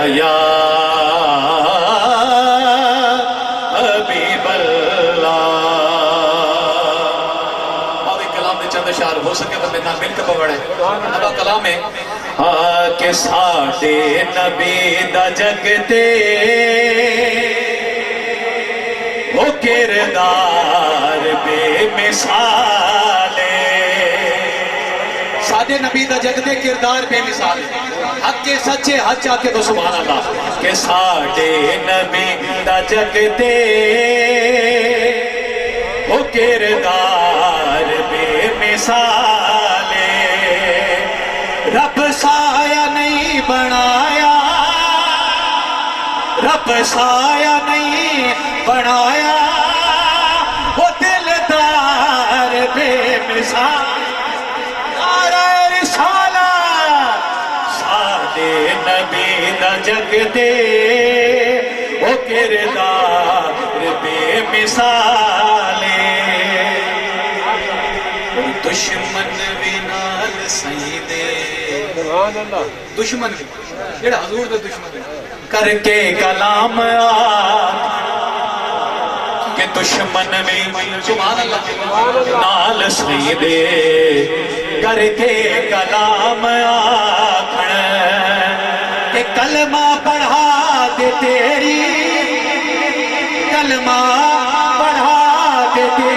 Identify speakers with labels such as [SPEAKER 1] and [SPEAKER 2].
[SPEAKER 1] یا حبیب اللہ. اور ایک کلام میں چند اشعار ہو سکے تو میرے نام مل کے پڑھے. نبا کلام ہے کہ ساڈے نبی دا جگتے وہ کردار بے مثال ہے. ساڈے نبی دا جگتے کردار بے مثال ہے. حق کے سچے حق چاہ کے تو سبحان اللہ. کہ ساڈے نبی دا جگتے وہ کردار بے مثال ہے. رب سایہ نہیں بنایا, رب سایہ نہیں بنایا, وہ دلدار بے مثال. نعرہ رسالت ساڈے نبی دا جگتے وہ کردار بے مثال ہے. دشمن بھی نال سیدے, دشمن بھی جڑا حضور دا دشمن ہے کر کے کلام کہ دشمن بھی سبحان اللہ نال سیدے کر کے کلام آکھن کہ کلمہ پڑھا دے تیری, کلمہ پڑھا دے تیری